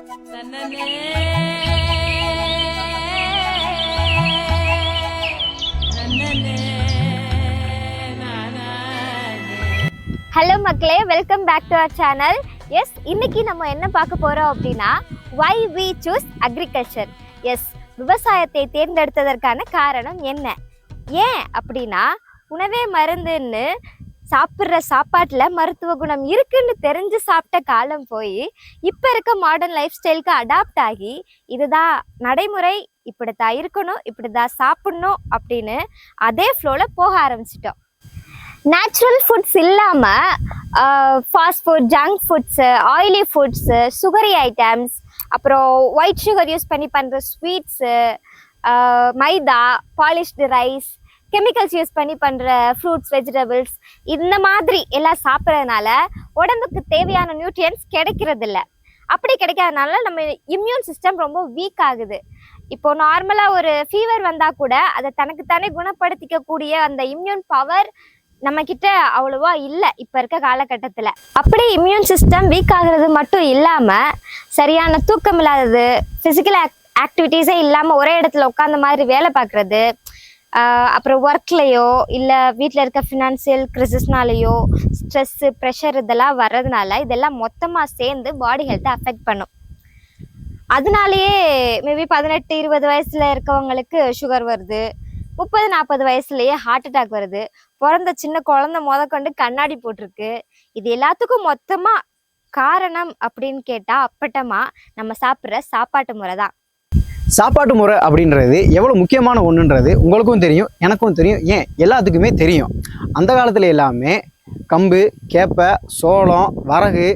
Hello மக்களே, welcome back to our channel. Yes, இன்னைக்கு நம்ம என்ன பார்க்க போகிறோம் அப்படின்னா why we choose agriculture. Yes, விவசாயத்தை தேர்ந்தெடுத்ததற்கான காரணம் என்ன? ஏன் அப்படின்னா, உணவே மருந்துன்னு சாப்பிட்ற சாப்பாட்டில் மருத்துவ குணம் இருக்குன்னு தெரிஞ்சு சாப்பிட்ட காலம் போய் இப்போ இருக்க மாடர்ன் லைஃப் ஸ்டைலுக்கு அடாப்ட் ஆகி இதுதான் நடைமுறை, இப்படித்தான் இருக்கணும், இப்படிதான் சாப்பிட்ணும் அப்படின்னு அதே ஃப்ளோவில் போக ஆரம்பிச்சிட்டோம். நேச்சுரல் ஃபுட்ஸ் இல்லாமல் fast food, junk foods, oily foods, sugary items, அப்புறம் ஒயிட் சுகர் யூஸ் பண்ணி பண்ணுற ஸ்வீட்ஸு, மைதா, பாலிஷ்டு ரைஸ், கெமிக்கல்ஸ் யூஸ் பண்ணி பண்ணுற ஃப்ரூட்ஸ், வெஜிடபிள்ஸ், இந்த மாதிரி எல்லாம் சாப்பிட்றதுனால உடம்புக்கு தேவையான நியூட்ரியன்ஸ் கிடைக்கிறதில்ல. அப்படி கிடைக்காதனால நம்ம இம்யூன் சிஸ்டம் ரொம்ப வீக் ஆகுது. இப்போ நார்மலாக ஒரு ஃபீவர் வந்தால் கூட அதை தனக்குத்தானே குணப்படுத்திக்கக்கூடிய அந்த இம்யூன் பவர் நம்ம கிட்ட அவ்வளவா இல்லை இப்போ இருக்க காலகட்டத்தில். அப்படி இம்யூன் சிஸ்டம் வீக் ஆகுறது மட்டும் இல்லாமல் சரியான தூக்கம் இல்லாதது, ஃபிசிக்கல் ஆக்டிவிட்டீஸே இல்லாமல் ஒரே இடத்துல உட்காந்த மாதிரி வேலை பார்க்குறது, அப்புறம் ஒர்க்லேயோ இல்லை வீட்டில் இருக்க ஃபினான்சியல் கிரைசிஸ்னாலேயோ ஸ்ட்ரெஸ்ஸு, ப்ரெஷர் இதெல்லாம் வர்றதுனால இதெல்லாம் மொத்தமாக சேர்ந்து பாடி ஹெல்த்தை அஃபெக்ட் பண்ணும். அதனாலேயே மேபி 18-20 வயசில் இருக்கவங்களுக்கு சுகர் வருது, 30-40 வயசுலேயே ஹார்ட் அட்டாக் வருது, பிறந்த சின்ன குழந்தை கொண்டு கண்ணாடி போட்டிருக்கு. இது எல்லாத்துக்கும் மொத்தமாக காரணம் அப்படின்னு கேட்டால் அப்பட்டமா நம்ம சாப்பிட்ற சாப்பாட்டு முறை தான். சாப்பாட்டு முறை அப்படின்றது எவ்வளோ முக்கியமான ஒன்றுன்றது உங்களுக்கும் தெரியும், எனக்கும் தெரியும், ஏன் எல்லாத்துக்குமே தெரியும். அந்த காலத்தில் எல்லாமே கம்பு, கேப்பை, சோளம், வரகு,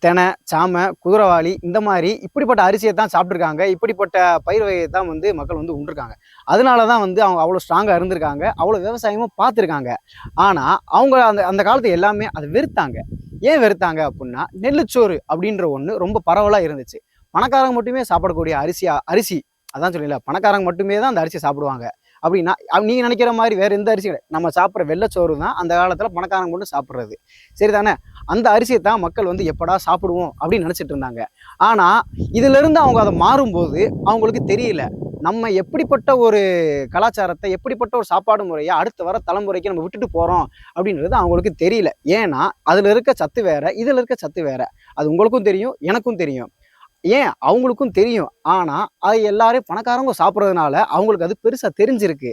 தெனை, சாமை, குதிரைவாளி, இந்த மாதிரி இப்படிப்பட்ட அரிசியை தான் சாப்பிட்ருக்காங்க. இப்படிப்பட்ட பயிர் வகையை தான் மக்கள் உண்டிருக்காங்க. அதனால தான் அவங்க அவ்வளோ ஸ்ட்ராங்காக இருந்திருக்காங்க, அவ்வளோ விவசாயமும் பார்த்துருக்காங்க. ஆனால் அவங்க அந்த காலத்து எல்லாமே அதை வெறுத்தாங்க. ஏன் வெறுத்தாங்க அப்படின்னா, நெல்லுச்சோறு அப்படின்ற ஒன்று ரொம்ப பரவலாக இருந்துச்சு. பணக்காரங்க மட்டுமே சாப்பிடக்கூடிய அரிசி அதான் சொல்லல, பணக்காரங்க மட்டுமே தான் அந்த அரிசியை சாப்பிடுவாங்க. அப்படின்னா நீங்கள் நினைக்கிற மாதிரி வேறு எந்த அரிசி கிடையாது. நம்ம சாப்பிட்ற வெள்ளைச்சோறு தான் அந்த காலத்தில் பணக்காரங்க மட்டும் சாப்பிட்றது, சரிதானே? அந்த அரிசியை தான் மக்கள் எப்படா சாப்பிடுவோம் அப்படின்னு நினச்சிட்டு இருந்தாங்க. ஆனால் இதிலிருந்து அவங்க அதை மாறும்போது அவங்களுக்கு தெரியல, நம்ம எப்படிப்பட்ட ஒரு கலாச்சாரத்தை, எப்படிப்பட்ட ஒரு சாப்பாடு முறையை அடுத்து வர தலைமுறைக்கு நம்ம விட்டுட்டு போகிறோம் அப்படின்றது அவங்களுக்கு தெரியல. ஏன்னா அதில் இருக்க சத்து வேற, இதில் இருக்க சத்து வேற. அது உங்களுக்கும் தெரியும், எனக்கும் தெரியும், ஏன் அவங்களுக்கும் தெரியும். ஆனால் அது எல்லாரும் பணக்காரங்க சாப்பிட்றதுனால அவங்களுக்கு அது பெருசாக தெரிஞ்சிருக்கு.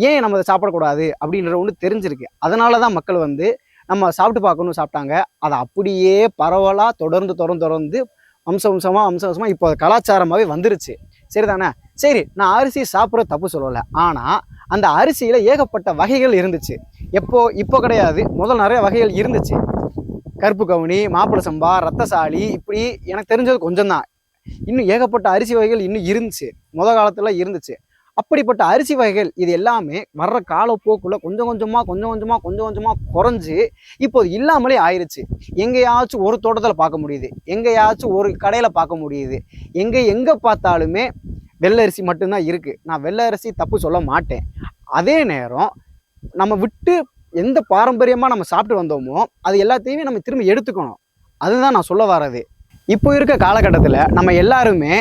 ஏன் நம்ம அதை சாப்பிடக்கூடாது அப்படின்ற ஒன்று தெரிஞ்சிருக்கு. அதனால தான் மக்கள் நம்ம சாப்பிட்டு பார்க்கணும்னு சாப்பிட்டாங்க. அதை அப்படியே பரவலாக தொடர்ந்து வம்சமாக இப்போ கலாச்சாரமாகவே வந்துருச்சு, சரிதானே? சரி, நான் அரிசி சாப்பிட்ற தப்பு சொல்லலை. ஆனால் அந்த அரிசியில் ஏகப்பட்ட வகைகள் இருந்துச்சு. இப்போ கிடையாது, முதல் நிறைய வகைகள் இருந்துச்சு. கருப்பு கவுனி, மாப்பிள சம்பா, ரத்தசாலி, இப்படி எனக்கு தெரிஞ்சது கொஞ்சம் தான். இன்னும் ஏகப்பட்ட அரிசி வகைகள் இன்னும் இருந்துச்சு, முதல் காலத்துல இருந்துச்சு. அப்படிப்பட்ட அரிசி வகைகள் இது எல்லாமே வர்ற காலப்போக்குள்ள கொஞ்சம் கொஞ்சமா குறைஞ்சு இப்போது இல்லாமலே ஆயிடுச்சு. எங்கேயாச்சும் ஒரு தோட்டத்தில் பார்க்க முடியுது, எங்கேயாச்சும் ஒரு கடையில் பார்க்க முடியுது. எங்கே பார்த்தாலுமே வெள்ளை அரிசி மட்டும்தான் இருக்குது. நான் வெள்ளை அரிசி தப்பு சொல்ல மாட்டேன். அதே நேரம் நம்ம விட்டு எந்த பாரம்பரியமாக நம்ம சாப்பிட்டு வந்தோமோ அது எல்லாத்தையுமே நம்ம திரும்ப எடுத்துக்கணும். அதுதான் நான் சொல்ல வர்றது. இப்போ இருக்க காலகட்டத்தில் நம்ம எல்லாருமே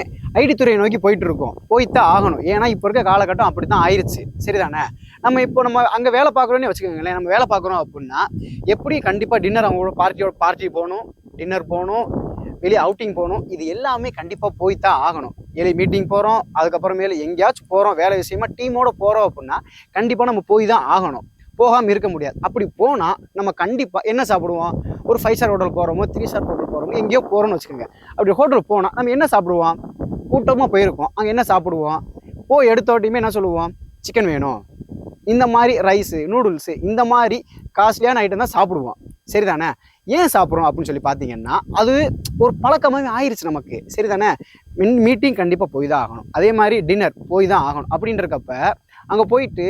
ஐடி துறையை நோக்கி போய்த்தான் ஆகணும். ஏன்னா இப்போ இருக்க காலகட்டம் அப்படி தான் ஆயிடுச்சு, சரிதானே? நம்ம அங்கே வேலை பார்க்குறோன்னே வச்சுக்கோங்களேன். நம்ம வேலை பார்க்குறோம் அப்படின்னா எப்படி கண்டிப்பாக டின்னர், அவங்களோட பார்ட்டி போகணும், டின்னர் போகணும், வெளியே அவுட்டிங் போகணும், இது எல்லாமே கண்டிப்பாக போய்த்தான் ஆகணும். மீட்டிங் போகிறோம், அதுக்கப்புறமேல எங்கேயாச்சும் போகிறோம், வேலை விஷயமா டீமோட போகிறோம் அப்படின்னா கண்டிப்பாக நம்ம போய் தான் ஆகணும், போகாமல் இருக்க முடியாது. அப்படி போனால் நம்ம கண்டிப்பாக என்ன சாப்பிடுவோம்? ஒரு 5 ஸ்டார் ஹோட்டல் போகிறோமோ, 3 ஸ்டார் ஹோட்டல் போகிறோமோ, எங்கேயோ போகிறோம்னு வச்சுக்கோங்க. அப்படி ஹோட்டல் போனால் நம்ம என்ன சாப்பிடுவோம்? கூட்டமாக போயிருக்கோம், அங்கே என்ன சாப்பிடுவோம்? எடுத்தோட்டையுமே என்ன சொல்லுவோம்? சிக்கன் வேணும், இந்த மாதிரி ரைஸு, நூடுல்ஸு, இந்த மாதிரி காஸ்ட்லியான ஐட்டம் தான் சாப்பிடுவோம், சரிதானே? ஏன் சாப்பிட்றோம் அப்படின்னு சொல்லி பார்த்தீங்கன்னா அது ஒரு பழக்கமாகவே ஆயிடுச்சு நமக்கு, சரிதானே? மீட்டிங் கண்டிப்பாக போய் தான் ஆகணும், அதே மாதிரி டின்னர் போய் தான் ஆகணும். அப்படின்றக்கப்ப அங்கே போயிட்டு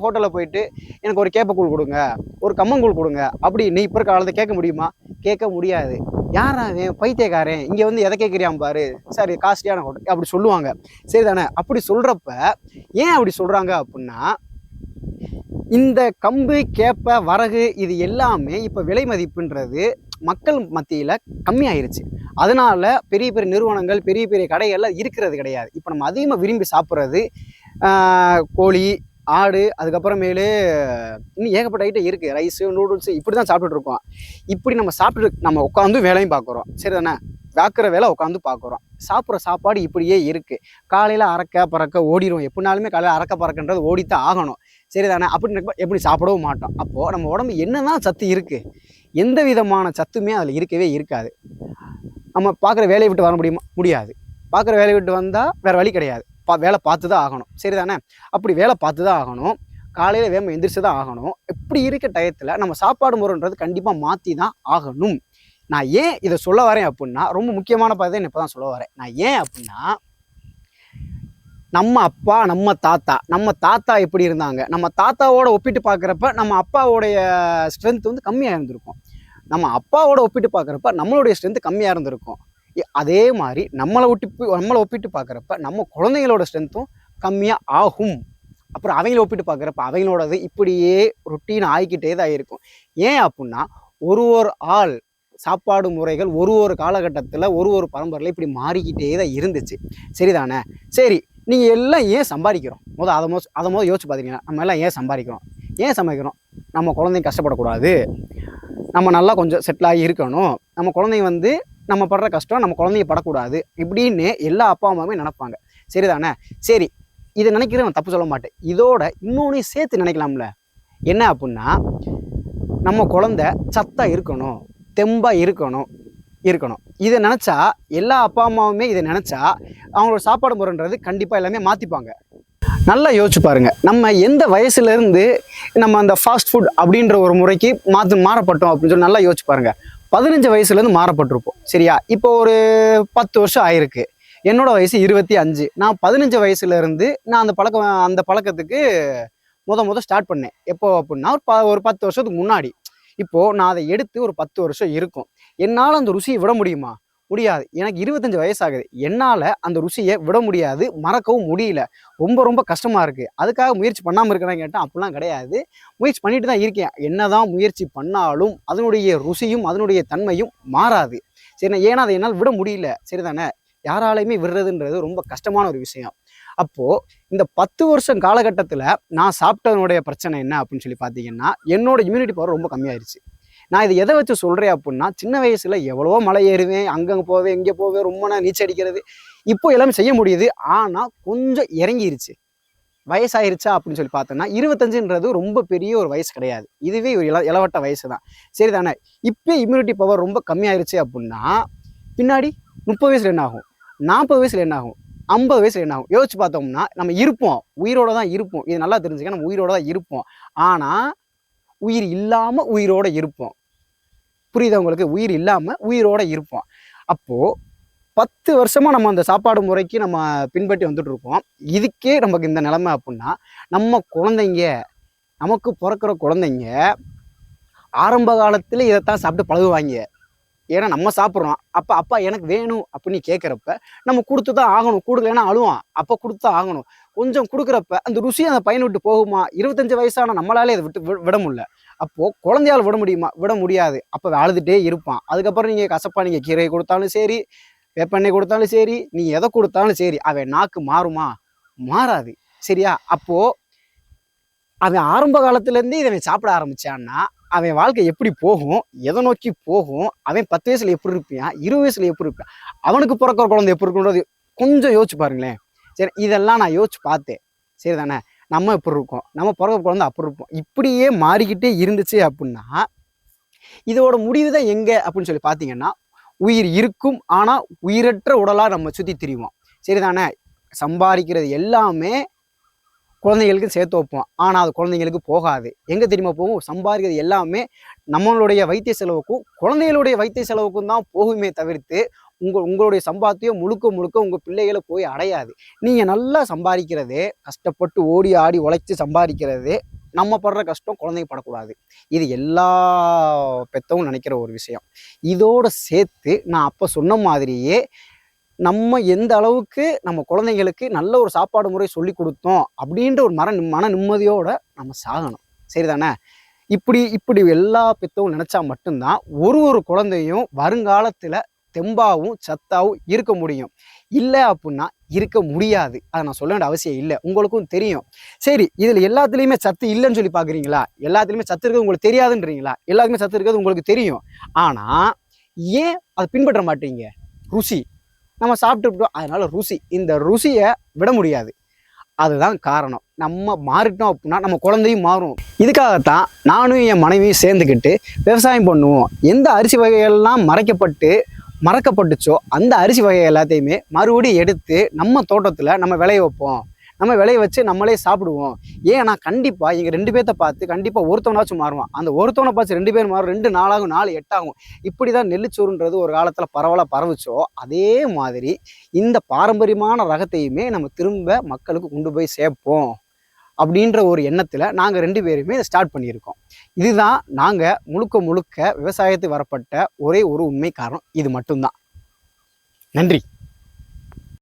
ஹோட்டலில் போயிட்டு எனக்கு ஒரு கேப்பக்கூழ் கொடுங்க, ஒரு கம்மங்கூழ் கொடுங்க அப்படின்னு இப்போ இருக்க காலத்தை கேட்க முடியுமா? கேட்க முடியாது. யாராவது பைத்தியக்காரன் இங்கே எதை கேட்குறியாம் பாரு, சரி காஸ்ட்லியான ஹோட்டல் அப்படி சொல்லுவாங்க, சரிதானே? அப்படி சொல்கிறப்ப ஏன் அப்படி சொல்கிறாங்க அப்படின்னா, இந்த கம்பு, கேப்பை, வரகு இது எல்லாமே இப்போ விலை மதிப்புன்றது மக்கள் மத்தியில் கம்மியாயிருச்சு. அதனால பெரிய பெரிய நிறுவனங்கள் பெரிய பெரிய கடைகள்லாம் இருக்கிறது கிடையாது. இப்போ நம்ம அதிகமாக விரும்பி சாப்பிட்றது கோழி, ஆடு, அதுக்கப்புறமேலு இன்னும் ஏகப்பட்ட ஐட்டம் இருக்குது. ரைஸு, நூடுல்ஸு இப்படி தான் சாப்பிட்டுட்டு இருக்கோம். இப்படி நம்ம சாப்பிட்டுட்டு நம்ம உட்காந்து வேலையும் பார்க்குறோம். சரி தானே? பார்க்குற வேலை உட்காந்து பார்க்குறோம். சாப்பிட்ற சாப்பாடு இப்படியே இருக்குது. காலையில் அறக்க பறக்க ஓடிடும். எப்படினாலுமே காலையில் அறக்க பறக்கன்றது ஓடித்தான் ஆகணும். சரி தானே? அப்படின்னு எப்படி சாப்பிடவும் மாட்டோம். அப்போது நம்ம உடம்பு என்னதான் சத்து இருக்குது? எந்த விதமான சத்துமே அதில் இருக்கவே இருக்காது. நம்ம பார்க்குற வேலையை விட்டு வர முடியாது. பார்க்குற வேலையை விட்டு வந்தால் வேறு வழி கிடையாது. வேலை பார்த்து தான் ஆகணும். சரி தானே? அப்படி வேலை பார்த்து தான் ஆகணும். காலையில் வேகமாக எந்திரிச்சு தான் ஆகணும். இப்படி இருக்க டயத்தில் நம்ம சாப்பாடு முறைன்றது கண்டிப்பாக மாற்றி தான் ஆகணும். நான் ஏன் இதை சொல்ல வரேன் அப்படின்னா, ரொம்ப முக்கியமான பதத்தை இப்போ தான் சொல்ல வரேன். நான் ஏன் அப்படின்னா, நம்ம அப்பா நம்ம தாத்தா எப்படி இருந்தாங்க, நம்ம தாத்தாவோட ஒப்பிட்டு பார்க்குறப்ப நம்ம அப்பாவோடைய ஸ்ட்ரென்த் வந்து கம்மியாக இருந்திருக்கும். நம்ம அப்பாவோட ஒப்பிட்டு பார்க்குறப்ப நம்மளுடைய ஸ்ட்ரென்த் கம்மியாக இருந்திருக்கும். அதே மாதிரி நம்மளை ஒப்பிட்டு பார்க்குறப்ப நம்ம குழந்தைங்களோட ஸ்ட்ரென்த்தும் கம்மியாக ஆகும். அப்புறம் அவங்கள ஒப்பிட்டு பார்க்குறப்ப அவங்களோடது இப்படியே ரொட்டீன் ஆகிக்கிட்டே தான் இருக்கும். ஏன் அப்படின்னா, ஒரு ஆள் சாப்பாடு முறைகள் ஒரு காலகட்டத்தில் ஒரு பரம்பரையில் இப்படி மாறிக்கிட்டே தான் இருந்துச்சு. சரிதானே? சரி, நீங்கள் எல்லாம் ஏன் சம்பாதிக்கிறோம்? அதை யோசிச்சு பார்த்தீங்கன்னா, நம்ம எல்லாம் ஏன் சம்பாதிக்கிறோம்? நம்ம குழந்தைங்க கஷ்டப்படக்கூடாது, நம்ம நல்லா கொஞ்சம் செட்டில் ஆகி இருக்கணும், நம்ம குழந்தைங்க வந்து நம்ம படுற கஷ்டம் நம்ம குழந்தைங்க படக்கூடாது இப்படின்னு எல்லா அப்பா அம்மாவுமே நினைப்பாங்க. சரிதானே? சரி, இதை நினைக்கிறவன் தப்பு சொல்ல மாட்டேன். இதோட இன்னொன்று சேர்த்து நினைக்கலாம்ல. என்ன அப்படின்னா, நம்ம குழந்தை சத்தா இருக்கணும், தெம்பா இருக்கணும். இதை நினச்சா எல்லா அப்பா அம்மாவுமே இதை நினச்சா அவங்களோட சாப்பாடு முறைன்றது கண்டிப்பாக எல்லாமே மாற்றிப்பாங்க. நல்லா யோசிச்சு பாருங்க, நம்ம எந்த வயசுலேருந்து நம்ம அந்த ஃபாஸ்ட் ஃபுட் அப்படின்ற ஒரு முறைக்கு மாறப்பட்டோம் அப்படின்னு சொல்லி நல்லா யோசிச்சு பாருங்க. 15 வயசுலேருந்து மாறப்பட்டிருப்போம். சரியா? இப்போ ஒரு 10 வருஷம் ஆயிருக்கு. என்னோட வயசு 25. நான் 15 வயசுலேருந்து நான் அந்த பழக்கத்துக்கு முத ஸ்டார்ட் பண்ணேன். எப்போ அப்படின்னா ஒரு 10 வருஷத்துக்கு முன்னாடி. இப்போது நான் அதை எடுத்து ஒரு 10 வருஷம் இருக்கும். என்னால் அந்த ருசியை விட முடியுமா? முடியாது. எனக்கு 25 வயசாகுது. என்னால் அந்த ருசியை விட முடியாது, மறக்கவும் முடியல. ரொம்ப கஷ்டமாக இருக்குது. அதுக்காக முயற்சி பண்ணாமல் இருக்கிறேன்னு கேட்டால் அப்படிலாம் கிடையாது. முயற்சி பண்ணிட்டு தான் இருக்கேன். என்னதான் முயற்சி பண்ணாலும் அதனுடைய ருசியும் அதனுடைய தன்மையும் மாறாது. சரி, ஏன்னா அதை என்னால் விட முடியல. சரிதானே? யாராலையுமே விடுறதுன்றது ரொம்ப கஷ்டமான ஒரு விஷயம். அப்போது இந்த 10 வருஷம் காலகட்டத்தில் நான் சாப்பிட்டதனுடைய பிரச்சனை என்ன அப்படின்னு சொல்லி பார்த்தீங்கன்னா, என்னோட இம்யூனிட்டி பவர் ரொம்ப கம்மியாயிருச்சு. நான் இதை எதை வச்சு சொல்கிறேன் அப்படின்னா, சின்ன வயசில் எவ்வளவோ மலை ஏறுவேன், அங்கங்கே போவேன், இங்கே போவேன், ரொம்ப நான் நீச்சல் அடிக்கிறது, இப்போ எல்லாமே செய்ய முடியுது. ஆனால் கொஞ்சம் இறங்கிருச்சு. வயசாயிருச்சா அப்படின்னு சொல்லி பார்த்தோன்னா, 25ன்றது ரொம்ப பெரிய ஒரு வயசு கிடையாது. இதுவே ஒரு இளவட்ட வயசு தான். சரி தானே? இப்போ இம்யூனிட்டி பவர் ரொம்ப கம்மியாயிருச்சு அப்படின்னா, பின்னாடி 30 வயசில் என்ன ஆகும், 40 வயசில் என்ன ஆகும், 50 வயசில் என்ன ஆகும்? யோசிச்சு பார்த்தோம்னா நம்ம இருப்போம், உயிரோட தான் இருப்போம். இது நல்லா தெரிஞ்சுக்க, நம்ம உயிரோட தான் இருப்போம். ஆனால் உயிர் இல்லாமல் உயிரோட இருப்போம். புரியுதா உங்களுக்கு? உயிர் இல்லாமல் உயிரோட இருப்போம். அப்போது 10 வருஷமாக நம்ம அந்த சாப்பாடு முறைக்கு நம்ம பின்பற்றி வந்துட்டு இருக்கோம். இதுக்கே நமக்கு இந்த நிலைமை அப்படின்னா, நம்ம குழந்தைங்க, நமக்கு பிறக்கிற குழந்தைங்க ஆரம்ப காலத்தில் இதைத்தான் சாப்பிட்டு பழகுவாங்க. ஏன்னா நம்ம சாப்பிட்றோம். அப்பா எனக்கு வேணும் அப்படின்னு கேட்குறப்ப நம்ம கொடுத்து தான் ஆகணும். கொடுக்கலன்னா அழுவான். அப்போ கொடுத்து தான் ஆகணும். கொஞ்சம் கொடுக்குறப்ப அந்த ருசி அந்த பையனை விட்டு போகுமா? 25 வயசான நம்மளாலே அதை விட முடியல. அப்போது குழந்தையால் விட முடியுமா? விட முடியாது. அப்போ அழுதுகிட்டே இருப்பான். அதுக்கப்புறம் நீங்கள் கசப்பா நீங்கள் கீரை கொடுத்தாலும் சரி, வேப்பெண்ணெய் கொடுத்தாலும் சரி, நீ எதை கொடுத்தாலும் சரி, அவன் நாக்கு மாறுமா? மாறாது. சரியா? அப்போது அவன் ஆரம்ப காலத்துலேருந்தே இதை சாப்பிட ஆரம்பித்தான்னா அவன் வாழ்க்கை எப்படி போகும், எதை நோக்கி போகும், அவன் 10 வயசுல எப்படி இருப்பான், 20 வயசுல எப்படி இருப்பான், அவனுக்கு பிறக்கிற குழந்தை எப்படி இருக்குன்றது கொஞ்சம் யோசிச்சு பாருங்களேன். சரி, இதெல்லாம் நான் யோசிச்சு பார்த்தேன். சரி தானே? நம்ம எப்படி இருக்கோம், நம்ம பிறக்கிற குழந்தை அப்படி இருப்போம். இப்படியே மாறிக்கிட்டே இருந்துச்சு அப்படின்னா இதோட முடிவு தான் எங்கே அப்படின்னு சொல்லி பார்த்தீங்கன்னா, உயிர் இருக்கும் ஆனால் உயிரற்ற உடலாக நம்ம சுற்றி திரிவோம். சரி தானே? சம்பாதிக்கிறது எல்லாமே குழந்தைங்களுக்கு சேர்த்து வைப்போம். ஆனால் அது குழந்தைங்களுக்கு போகாது. எங்கே தெரியுமா போகும்? சம்பாதிக்கிறது எல்லாமே நம்மளுடைய வைத்திய செலவுக்கும் குழந்தைகளுடைய வைத்திய செலவுக்கும் தான் போகுமே தவிர்த்து உங்களுடைய சம்பாத்தியம் முழுக்க உங்கள் பிள்ளைகளை போய் அடையாது. நீங்கள் நல்லா சம்பாதிக்கிறதே, கஷ்டப்பட்டு ஓடி ஆடி உழைச்சி சம்பாதிக்கிறதே, நம்ம படுற கஷ்டம் குழந்தைங்க படக்கூடாது. இது எல்லா பெற்றவும் நினைக்கிற ஒரு விஷயம். இதோடு சேர்த்து நான் அப்போ சொன்ன மாதிரியே நம்ம எந்த அளவுக்கு நம்ம குழந்தைங்களுக்கு நல்ல ஒரு சாப்பாடு முறை சொல்லி கொடுத்தோம் அப்படின்ற ஒரு மன நிம்மதியோட நம்ம சாகணும். சரிதானே? இப்படி எல்லா பெற்றவும் நினச்சா மட்டும்தான் ஒரு குழந்தையும் வருங்காலத்தில் தெம்பாகவும் சத்தாகவும் இருக்க முடியும். இல்லை அப்படின்னா இருக்க முடியாது. அதை நான் சொல்ல வேண்டிய அவசியம் இல்லை, உங்களுக்கும் தெரியும். சரி, இதில் எல்லாத்துலேயுமே சத்து இல்லைன்னு சொல்லி பார்க்குறீங்களா? எல்லாத்துலேயுமே சத்து இருக்கிறது உங்களுக்கு தெரியாதுன்றீங்களா? எல்லாத்துக்குமே சத்து இருக்கிறது உங்களுக்கு தெரியும். ஆனால் ஏன் அதை பின்பற்ற மாட்டீங்க? ருசி, நம்ம சாப்பிட்டுட்டோம் அதனால ருசி, இந்த ருசியை விட முடியாது. அதுதான் காரணம். நம்ம மாறிட்டோம் அப்படின்னா நம்ம குழந்தையும் மாறும். இதுக்காகத்தான் நானும் என் மனைவியும் சேர்ந்துக்கிட்டு விவசாயம் பண்ணுவோம். எந்த அரிசி வகைகள்லாம் மறக்கப்பட்டுச்சோ அந்த அரிசி வகை எல்லாத்தையுமே மறுபடியும் எடுத்து நம்ம தோட்டத்தில் நம்ம விளைய வைப்போம். நம்ம விளைய வச்சு நம்மளே சாப்பிடுவோம். ஏன்னா கண்டிப்பாக இங்கே 2 பேர்த்த பார்த்து கண்டிப்பாக ஒருத்தவனாச்சும் மாறுவான். அந்த ஒருத்தவனை பார்த்து 2 பேர் மாறும். 2 4 ஆகும், 4 8 ஆகும். இப்படி தான் நெல்லிச்சோறுன்றது ஒரு காலத்தில் பரவலாக பரவுச்சோ அதே மாதிரி இந்த பாரம்பரியமான ரகத்தையுமே நம்ம திரும்ப மக்களுக்கு கொண்டு போய் சேர்ப்போம் அப்படின்ற ஒரு எண்ணத்தில் நாங்கள் 2 பேருமே இதை ஸ்டார்ட் பண்ணியிருக்கோம். இதுதான் நாங்கள் முழுக்க விவசாயத்துக்கு வரப்பட்ட ஒரே ஒரு உண்மை காரணம். இது மட்டும்தான். நன்றி.